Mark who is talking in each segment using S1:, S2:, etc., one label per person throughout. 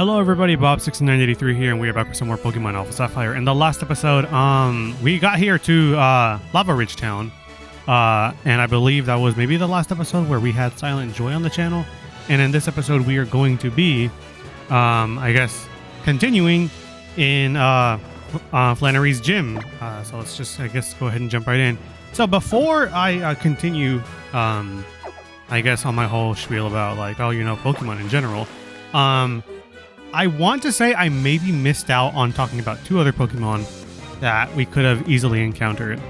S1: Hello everybody, Bob6983 here, and we are back with some more Pokemon Alpha Sapphire. In the last episode, we got here to Lavaridge Town, and I believe that was maybe the last episode where we had Silent Joy on the channel. And in this episode, we are going to be, I guess, continuing in Flannery's gym. So let's just, I guess, go ahead and jump right in. So before I continue, I guess, on my whole spiel about, like, oh, you know, Pokemon in general, I want to say I maybe missed out on talking about two other Pokemon that we could have easily encountered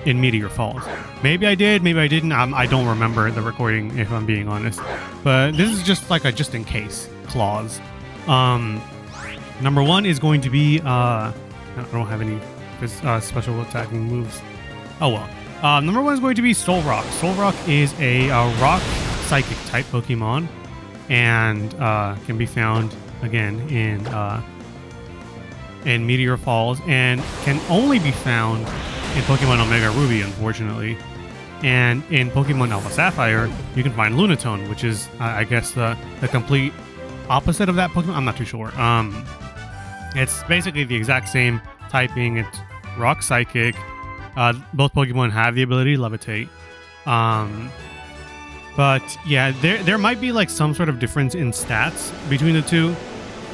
S1: in Meteor Falls. Maybe I did, maybe I didn't. I don't remember the recording, if I'm being honest. But this is just like a just in case clause. Number one is going to be I don't have any special attacking moves. Oh well. Number one is going to be Solrock. Solrock is a rock psychic type Pokemon, and can be found again in Meteor Falls, and can only be found in Pokemon Omega Ruby, unfortunately. And in Pokemon Alpha Sapphire, you can find Lunatone, which is I guess the complete opposite of that Pokemon. I'm not too sure. It's basically the exact same typing. It's rock psychic. Both Pokemon have the ability to levitate. But yeah, there might be like some sort of difference in stats between the two,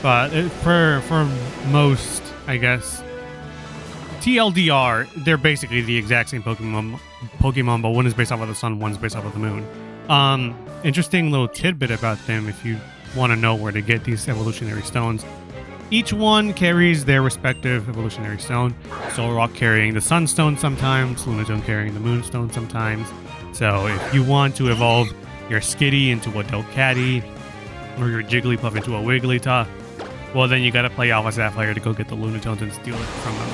S1: but for most, I guess, TLDR, they're basically the exact same Pokemon, but one is based off of the sun, one's based off of the moon. Interesting little tidbit about them if you want to know where to get these evolutionary stones. Each one carries their respective evolutionary stone. Solrock carrying the Sunstone sometimes, Lunatone carrying the Moonstone sometimes. So if you want to evolve your Skitty into a Delcatty, or your Jigglypuff into a Wigglytuff, well then you gotta play Alpha Sapphire to go get the Lunatones and steal it from them.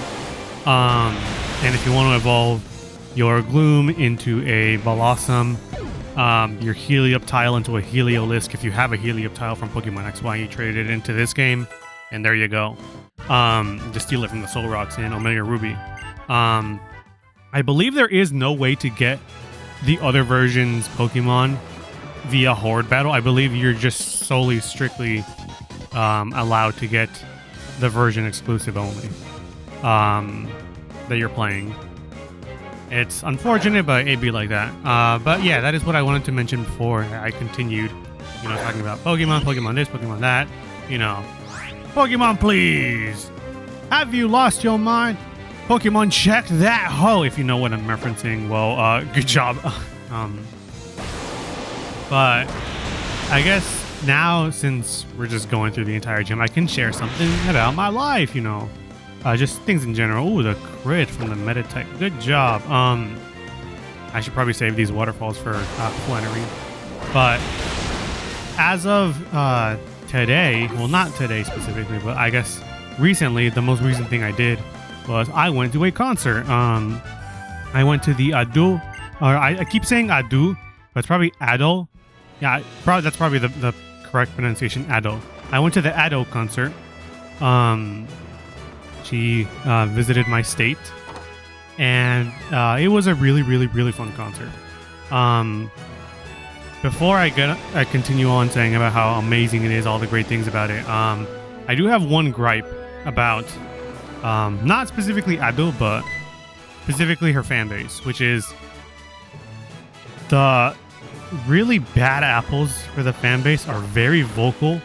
S1: And if you want to evolve your Gloom into a Blossom, your Helioptile into a Heliolisk, if you have a Helioptile from Pokemon XY, you traded it into this game, and there you go. Just steal it from the Solrocks in Omega Ruby. I believe there is no way to get the other version's Pokemon via Horde battle. I believe you're just strictly allowed to get the version exclusive only that you're playing. It's unfortunate, but it'd be like that. But yeah, that is what I wanted to mention before I continued, you know, talking about Pokemon this, Pokemon that, you know. Pokemon, please! Have you lost your mind? Pokemon, check that hoe, if you know what I'm referencing. Well, good job. But I guess now, since we're just going through the entire gym, I can share something about my life, you know. Just things in general. Ooh, the crit from the Meta-type. Good job. I should probably save these waterfalls for Flannery. But as of today, well, not today specifically, but I guess recently, the most recent thing I did was I went to a concert. I went to the Ado, or I keep saying Ado, but it's probably Ado. Yeah, that's probably the correct pronunciation, Ado. I went to the Ado concert. She visited my state, and it was a really, really, really fun concert. Before I continue on saying about how amazing it is, all the great things about it, I do have one gripe about not specifically Ado, but specifically her fan base, which is the really bad apples for the fan base are very vocal,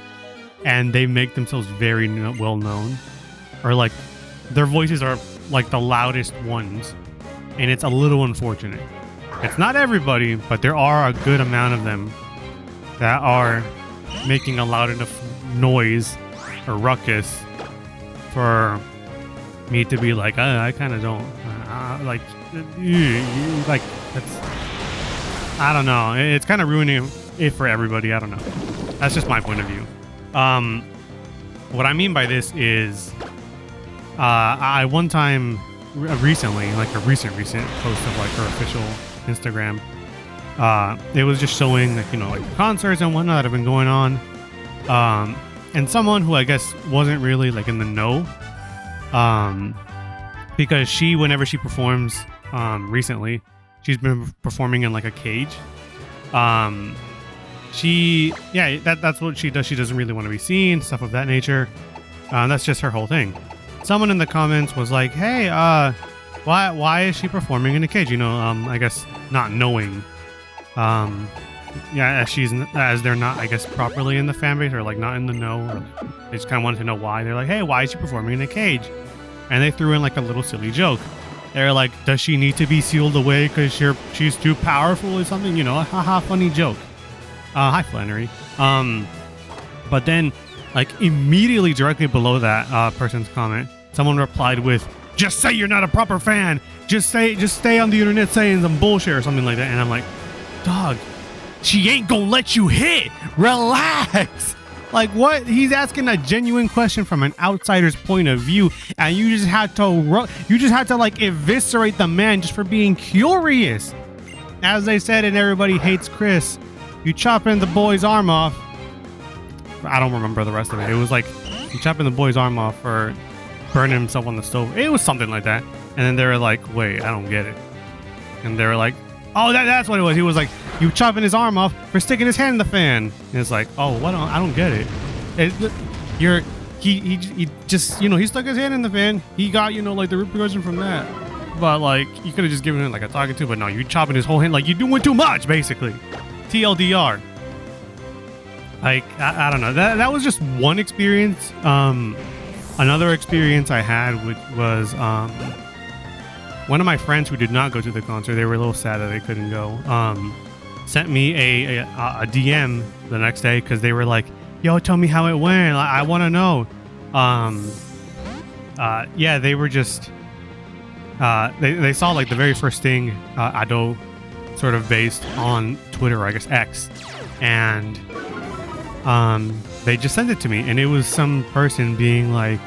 S1: and they make themselves very well known, or like their voices are like the loudest ones, and it's a little unfortunate. It's not everybody, but there are a good amount of them that are making a loud enough noise or ruckus for me to be like, I kind of don't like that's, I don't know. It's kind of ruining it for everybody. I don't know. That's just my point of view. What I mean by this is, I one time recently, like a recent post of like her official Instagram, it was just showing, like, you know, like concerts and whatnot that have been going on, and someone who I guess wasn't really like in the know, because whenever she performs, recently she's been performing in like a cage, that's what she does. She doesn't really want to be seen, stuff of that nature. That's just her whole thing. Someone in the comments was like, hey, why is she performing in a cage? I guess not knowing, as they're not, I guess, properly in the fan base, or like not in the know, or they just kind of wanted to know why. They're like, hey, why is she performing in a cage? And they threw in like a little silly joke. They're like, does she need to be sealed away because she's too powerful or something? Haha, funny joke. Hi, Flannery. But then, like, immediately directly below that person's comment, someone replied with, just say you're not a proper fan. Just stay on the internet saying some bullshit or something like that. And I'm like, dog, she ain't gonna let you hit. Relax. Like, what? He's asking a genuine question from an outsider's point of view, and you just had to like eviscerate the man just for being curious. As they said in Everybody Hates Chris, you chopping the boy's arm off. I don't remember the rest of it. It was like you chopping the boy's arm off or burning himself on the stove. It was something like that. And then they were like, wait, I don't get it. And they were like, oh, that's what it was. He was like, you chopping his arm off for sticking his hand in the fan. And it's like, oh, what? I don't get it. He just, he stuck his hand in the fan. He got, like the repercussion from that. But like, you could have just given him like a talking to, but no, you chopping his whole hand. Like, you're doing too much, basically. TLDR. Like, I don't know. That was just one experience. Another experience I had, which was one of my friends who did not go to the concert. They were a little sad that they couldn't go. Sent me a DM the next day because they were like, "Yo, tell me how it went. I want to know." Yeah, they were just they saw like the very first thing Ado sort of based on Twitter, or I guess X, and they just sent it to me, and it was some person being like,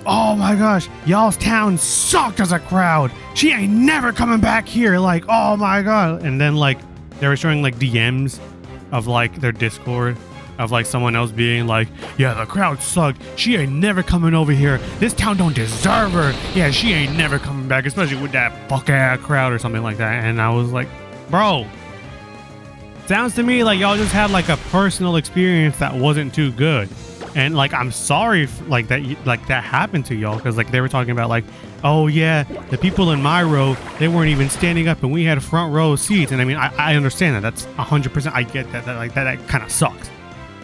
S1: oh my gosh, y'all's town sucked as a crowd. She ain't never coming back here. Like, oh my god. And then like they were showing like DMs of like their Discord of like someone else being like, yeah, the crowd sucked. She ain't never coming over here. This town don't deserve her. Yeah, she ain't never coming back, especially with that fuck ass crowd or something like that. And I was like, bro, sounds to me like y'all just had like a personal experience that wasn't too good. And like, I'm sorry like that happened to y'all, because like they were talking about like, oh yeah, the people in my row, they weren't even standing up and we had front row seats. And I mean, I understand that. That's 100%. I get that. That kind of sucks.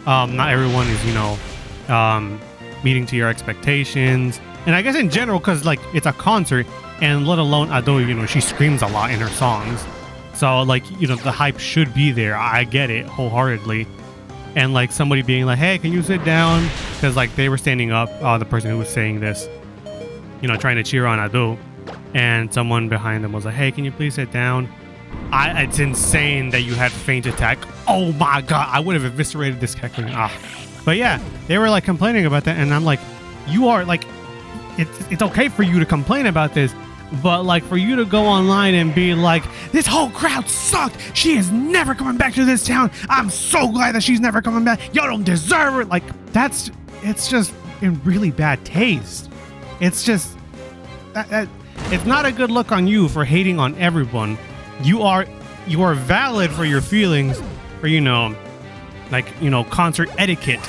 S1: Not everyone is meeting to your expectations, and I guess in general, because like it's a concert, and let alone Ado, she screams a lot in her songs, so like the hype should be there. I get it wholeheartedly. And like somebody being like, hey, can you sit down? Because like they were standing up, the person who was saying this, trying to cheer on Ado, and someone behind them was like, hey, can you please sit down? It's insane that you had faint attack. Oh my god, I would have eviscerated this heckling. But yeah, they were like complaining about that, and I'm like, you are like, it's okay for you to complain about this, but like for you to go online and be like, this whole crowd sucked, she is never coming back to this town, I'm so glad that she's never coming back, y'all don't deserve her, like it's just in really bad taste. It's just it's not a good look on you for hating on everyone. You are valid for your feelings, for concert etiquette,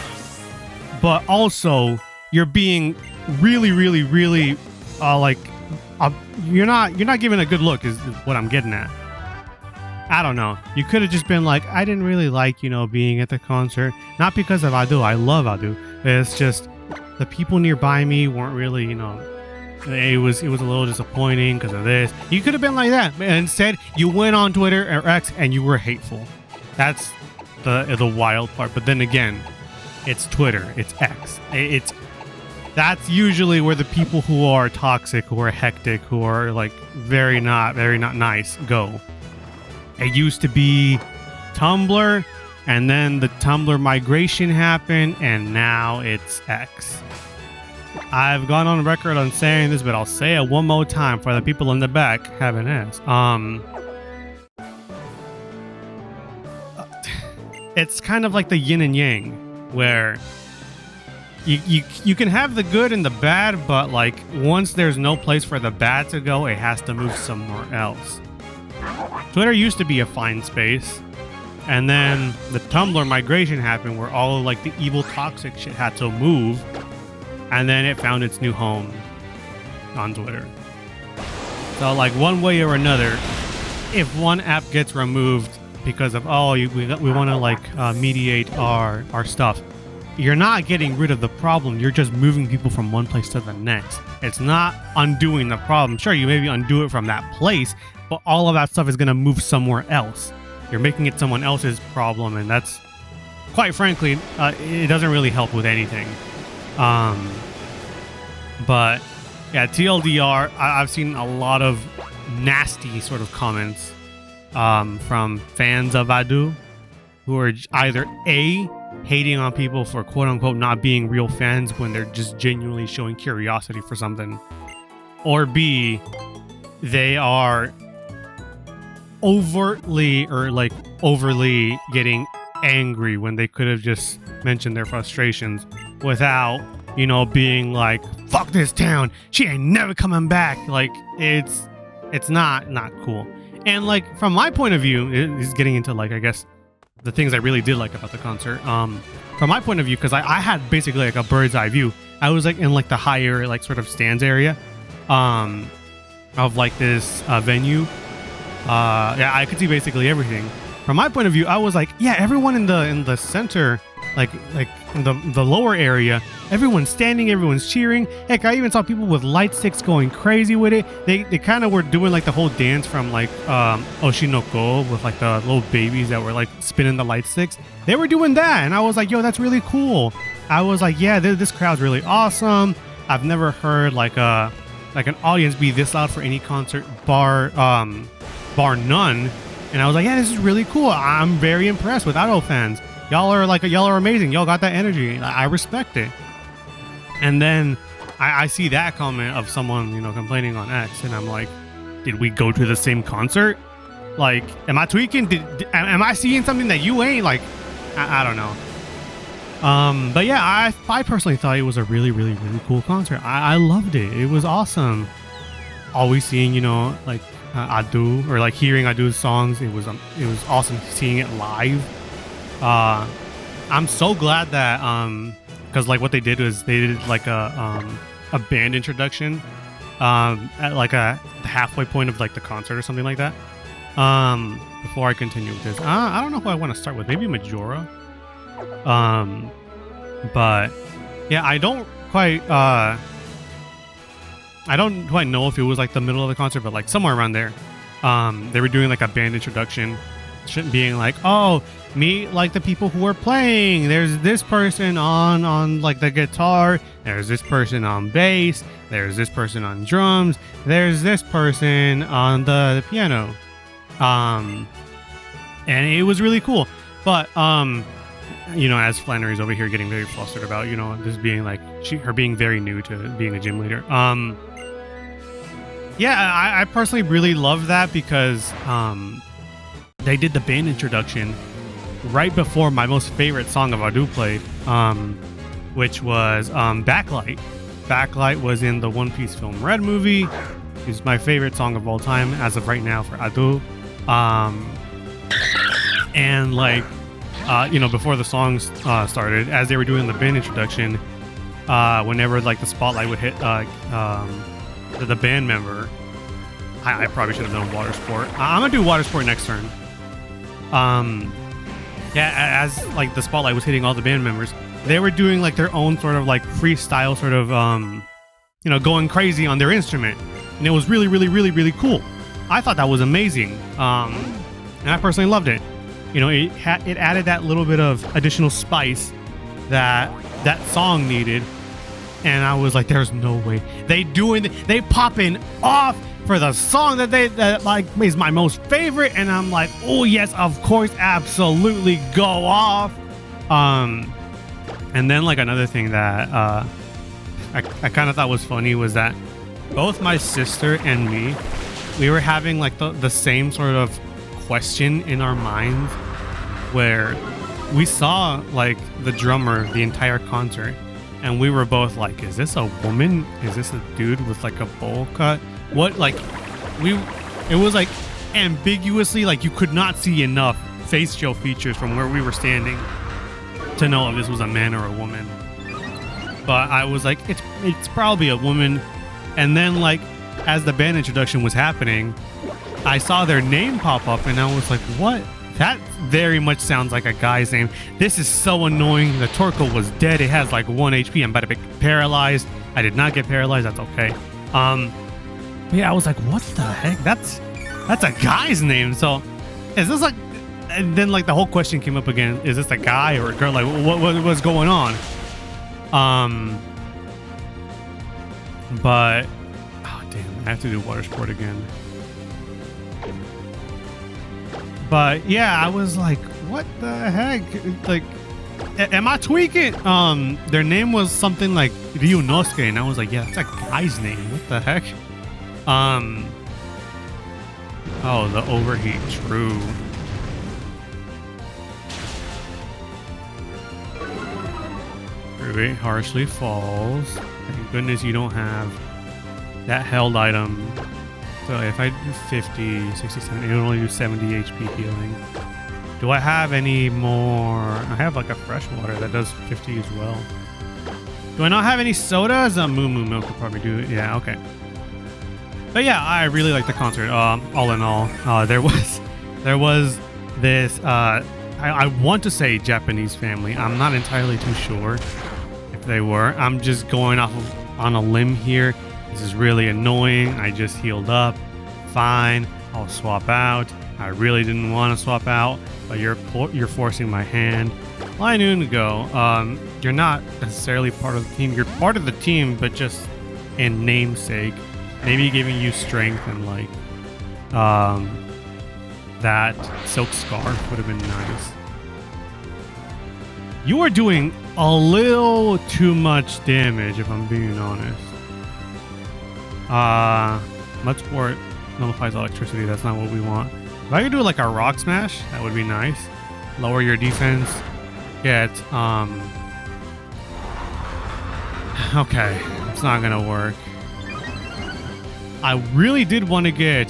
S1: but also you're being really, really, really you're not giving a good look is what I'm getting at. I don't know. You could have just been like, I didn't really like, being at the concert. Not because of Ado. I love Ado. It's just the people nearby me weren't really, it was a little disappointing because of this. You could have been like that. But instead, you went on Twitter or X and you were hateful. That's the wild part. But then again, it's Twitter. It's X. That's usually where the people who are toxic, who are hectic, who are like very not nice go. It used to be Tumblr, and then the Tumblr migration happened, and now it's X. I've gone on record on saying this, but I'll say it one more time for the people in the back having asked. It's kind of like the yin and yang, where you can have the good and the bad, but like once there's no place for the bad to go, it has to move somewhere else. Twitter used to be a fine space, And then the Tumblr migration happened where all of like the evil toxic shit had to move. And then it found its new home on Twitter. So like one way or another, if one app gets removed because of, we want to like mediate our stuff, you're not getting rid of the problem. You're just moving people from one place to the next. It's not undoing the problem. Sure, you maybe undo it from that place, but all of that stuff is going to move somewhere else. You're making it someone else's problem, and that's, quite frankly, it doesn't really help with anything. But yeah, TLDR, I've seen a lot of nasty sort of comments from fans of Adu who are either A, hating on people for quote unquote not being real fans when they're just genuinely showing curiosity for something, or B, they are overtly getting angry when they could have just mentioned their frustrations without, being like, fuck this town, she ain't never coming back. Like, it's not cool. And like, from my point of view, is getting into like, I guess, the things I really did like about the concert. From my point of view, because I had basically like a bird's eye view. I was like in like the higher like sort of stands area of like this venue. Yeah, I could see basically everything. From my point of view, I was like, yeah, everyone in the center, like in the lower area, everyone's standing, everyone's cheering. Heck, I even saw people with light sticks going crazy with it. They kind of were doing like the whole dance from like Oshinoko with like the little babies that were like spinning the light sticks. They were doing that, and I was like, yo, that's really cool. I was like, yeah, this crowd's really awesome. I've never heard like an audience be this loud for any concert, bar none. And I was like, yeah, this is really cool. I'm very impressed with Idol fans. Y'all are amazing. Y'all got that energy. I respect it. And then I see that comment of someone, complaining on X, and I'm like, did we go to the same concert? Like, am I tweaking? Am I seeing something that you ain't? Like, I don't know. But yeah, I personally thought it was a really, really, really cool concert. I loved it. It was awesome. Always seeing, like Adu, or like hearing Adu's songs. It was awesome seeing it live. I'm so glad that because like what they did was they did like a band introduction at like the halfway point of like the concert or something like that. Before I continue with this, I don't know who I want to start with. Maybe Majora. But yeah, I don't quite know if it was like the middle of the concert, but like somewhere around there. They were doing like a band introduction, being like, oh, meet like the people who are playing. There's this person on like the guitar. There's this person on bass. There's this person on drums. There's this person on the piano. And it was really cool. But as Flannery's over here getting very flustered about, this being like her being very new to being a gym leader. Yeah, I personally really love that because they did the band introduction right before my most favorite song of Adu played, which was Backlight. Backlight was in the One Piece film Red movie. It's my favorite song of all time as of right now for Adu. And like, before the songs started, as they were doing the band introduction, whenever like the spotlight would hit the band member, I probably should have done water sport. I'm gonna do water sport next turn. Yeah, as like the spotlight was hitting all the band members, they were doing like their own sort of like freestyle sort of going crazy on their instrument, and it was really, really, really, really cool. I thought that was amazing, and I personally loved it. It added that little bit of additional spice that song needed, and I was like, there's no way they popping off for the song that like is my most favorite, and I'm like, oh yes, of course, absolutely, go off. And then like another thing that I kind of thought was funny was that both my sister and me, we were having like the same sort of question in our minds, where we saw like the drummer the entire concert, and we were both like, is this a woman? Is this a dude with like a bowl cut? What, like, it was like ambiguously, like you could not see enough facial features from where we were standing to know if this was a man or a woman. But I was like, it's probably a woman. And then, like, as the band introduction was happening, I saw their name pop up, and I was like, what? That very much sounds like a guy's name. This is so annoying. The Torkoal was dead. It has like 1 HP. I'm about to be paralyzed. I did not get paralyzed. That's okay. Yeah, I was like, what the heck? That's a guy's name. So is this like, and then like the whole question came up again. Is this a guy or a girl? Like what's going on? But, oh damn, I have to do water sport again. But yeah, I was like, what the heck? Like, am I tweaking? Their name was something like Ryunosuke, and I was like, yeah, that's a guy's name. What the heck? Oh, the overheat, true. Very harshly falls. Thank goodness you don't have that held item. So if I do 50, 60, 70, it'll only do 70 HP healing. Do I have any more? I have like a freshwater that does 50 as well. Do I not have any sodas? Moo Moo Milk will probably do it. Yeah, okay. But yeah, I really like the concert. All in all, there was this, I want to say Japanese family. I'm not entirely too sure if they were. I'm just going off on a limb here. This is really annoying. I just healed up. Fine, I'll swap out. I really didn't want to swap out, but you're forcing my hand. Lie noon to go. You're not necessarily part of the team. You're part of the team, but just in namesake. Maybe giving you strength and like that silk scarf would have been nice. You are doing a little too much damage, if I'm being honest. Mud Sport nullifies electricity. That's not what we want. If I could do like a rock smash, that would be nice. Lower your defense. Get okay, it's not gonna work. I really did want to get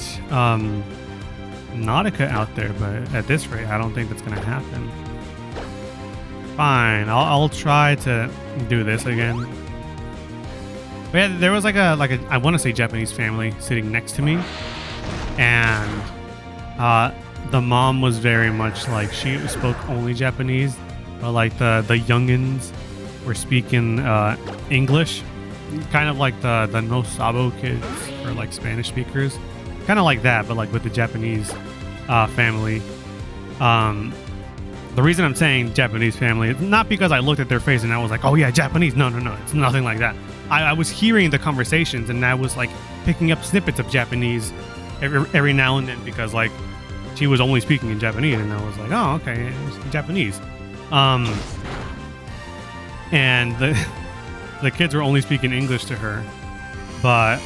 S1: Nautica out there, but at this rate, I don't think that's gonna happen. Fine, I'll try to do this again. But yeah, there was like a I want to say Japanese family sitting next to me, and the mom was very much like she spoke only Japanese, but like the youngins were speaking English, kind of like the No Sabo kids or like Spanish speakers, kind of like that, but like with the Japanese family. The reason I'm saying Japanese family is not because I looked at their face and I was like, oh yeah, Japanese. No, it's nothing like that. I was hearing the conversations and I was like picking up snippets of Japanese every now and then because like she was only speaking in Japanese and I was like, oh, okay, it's Japanese. And the kids were only speaking English to her, but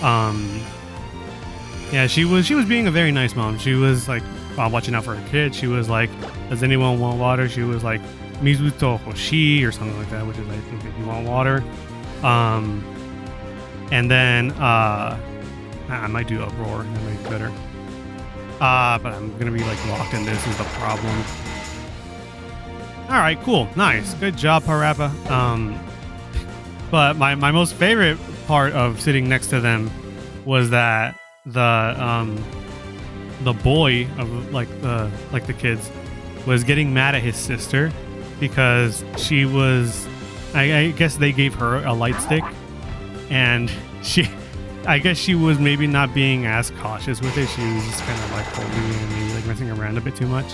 S1: yeah, she was being a very nice mom. She was like watching out for her kids. She was like, does anyone want water? She was like, Mizuto Hoshi or something like that, which is I think if you want water. And then I might do Uproar. That might be better. But I'm gonna be like locked in. This is the problem. All right, cool, nice, good job, Parappa. But my most favorite part of sitting next to them was that the boy of like the kids was getting mad at his sister because she was, I guess they gave her a light stick, and I guess she was maybe not being as cautious with it. She was just kind of like holding it and maybe like messing around a bit too much.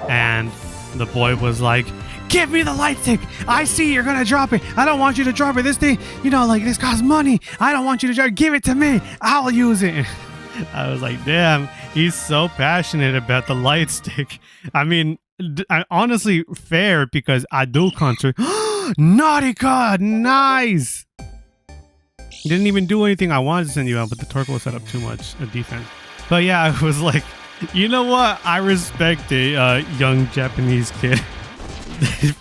S1: And the boy was like, give me the light stick. I see you're gonna drop it. I don't want you to drop it. This thing, you know, like this costs money. I don't want you to drop it. Give it to me. I'll use it. I was like, damn, he's so passionate about the light stick. I mean, honestly, fair because I do concert. Nautica, nice. He didn't even do anything I wanted to send you out, but the Torkoal set up too much defense. But yeah, I was like, you know what? I respect a young Japanese kid.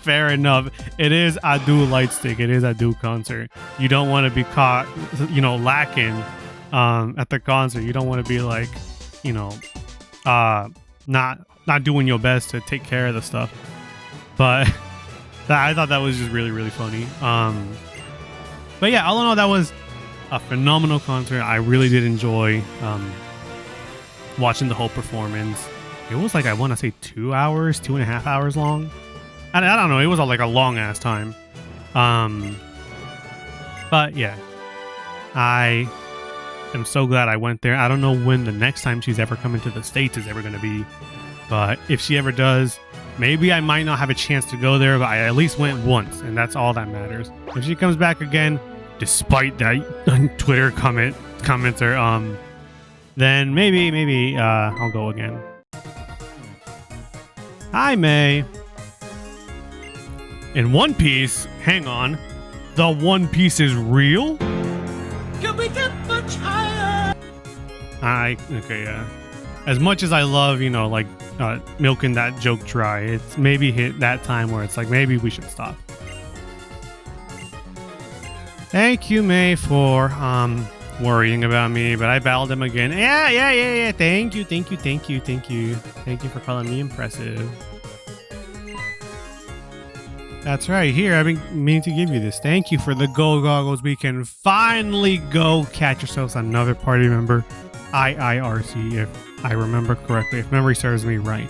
S1: Fair enough. It is Adu light stick. It is Adu concert. You don't want to be caught, you know, lacking at the concert. You don't want to be like, you know, not not doing your best to take care of the stuff. But I thought that was just really, really funny. But yeah, all in all, that was a phenomenal concert. I really did enjoy watching the whole performance. It was like, I want to say 2.5 hours long. I don't know. It was like a long ass time. But yeah, I am so glad I went there. I don't know when the next time she's ever coming to the States is ever going to be. But if she ever does, maybe I might not have a chance to go there, but I at least went once, and that's all that matters. If she comes back again, despite that Twitter commenter, then maybe I'll go again. Hi, May. In One Piece, hang on, the One Piece is real? Can we get much higher? Okay, yeah. As much as I love, like milking that joke dry, it's maybe hit that time where it's like, maybe we should stop. Thank you, May, for worrying about me, but I battled him again. Yeah. Thank you for calling me impressive. That's right. Here, I've been meaning to give you this. Thank you for the gold goggles. We can finally go catch ourselves another party member. IIRC, if I remember correctly, if memory serves me right.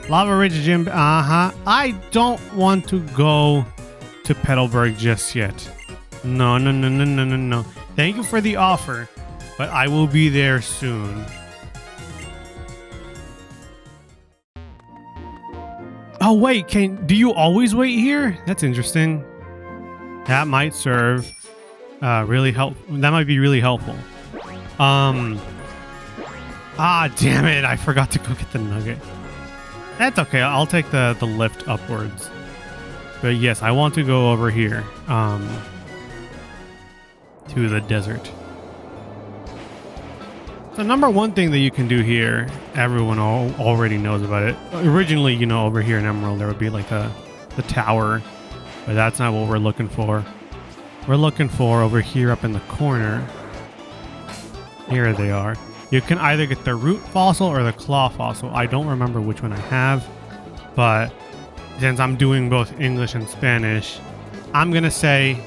S1: Lavaridge Gym, I don't want to go to Petalburg just yet. No. Thank you for the offer, but I will be there soon. Oh wait, do you always wait here? That's interesting. That might serve really help. That might be really helpful. Damn it, I forgot to go get the nugget. That's okay, I'll take the lift upwards. But yes, I want to go over here to the desert. The number one thing that you can do here, everyone already knows about it. Originally, over here in Emerald, there would be like the tower, but that's not what we're looking for. We're looking for over here up in the corner. Here they are. You can either get the root fossil or the claw fossil. I don't remember which one I have, but since I'm doing both English and Spanish, I'm going to say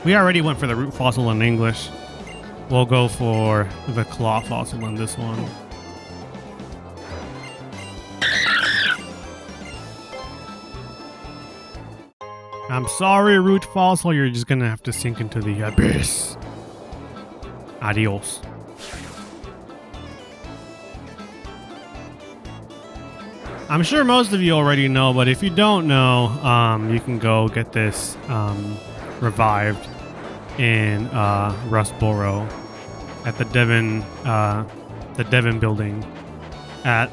S1: we already went for the root fossil in English. We'll go for the claw fossil in this one. I'm sorry, root fossil. You're just gonna have to sink into the abyss. Adios. I'm sure most of you already know, but if you don't know, you can go get this revived in Rustboro at the Devon building at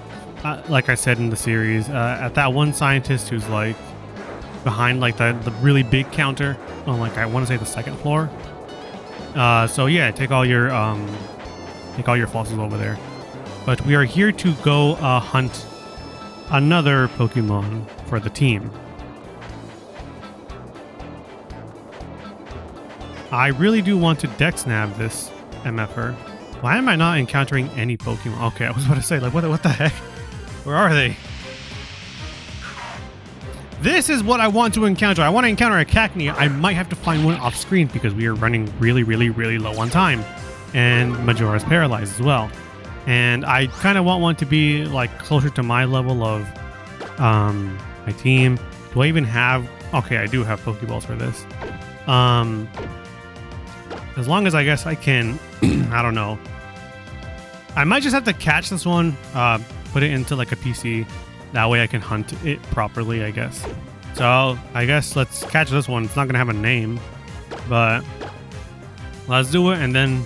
S1: like I said in the series, at that one scientist who's like behind like the really big counter on like I want to say the second floor. So yeah, take all your fossils over there. But we are here to go hunt another Pokemon for the team. I really do want to Dexnab this MFR. Why am I not encountering any Pokemon? Okay, I was about to say, like, what the heck? Where are they? This is what I want to encounter. I want to encounter a Cacnea. I might have to find one off screen because we are running really, really, really low on time. And Majora's paralyzed as well. And I kind of want one to be like closer to my level of my team. Do I even have... Okay, I do have Pokeballs for this. As long as I guess I can... I don't know. I might just have to catch this one, put it into like a PC. That way I can hunt it properly, I guess. So I guess let's catch this one. It's not going to have a name, but let's do it. And then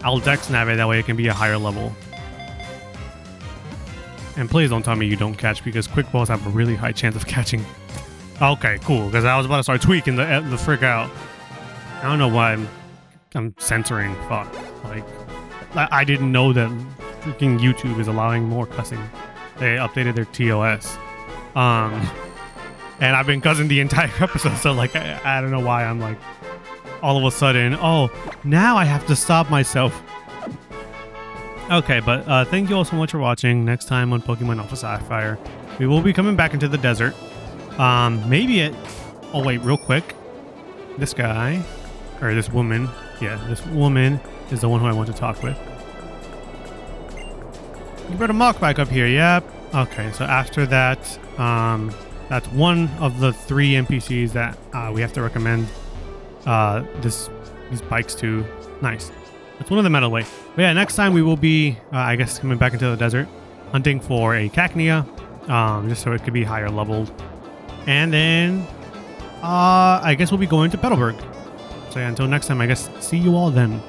S1: I'll Dexnab it. That way it can be a higher level. And please don't tell me you don't catch, because quick balls have a really high chance of catching. Okay, cool. Because I was about to start tweaking the frick out. I don't know why I'm censoring. Fuck. Like, I didn't know that freaking YouTube is allowing more cussing. They updated their TOS. And I've been cussing the entire episode, so like I don't know why I'm like all of a sudden, oh, now I have to stop myself. Okay, but thank you all so much for watching. Next time on Pokemon Alpha Sapphire, we will be coming back into the desert. Maybe it... Oh, wait, real quick. This guy, or this woman. Yeah, this woman is the one who I want to talk with. You brought a mock back up here, yep. Okay, so after that, that's one of the 3 NPCs that we have to recommend these bikes to. Nice. That's one of the metal way. But yeah, next time we will be, I guess, coming back into the desert, hunting for a Cacnea, just so it could be higher leveled. And then, I guess we'll be going to Petalburg. So yeah, until next time, I guess, see you all then.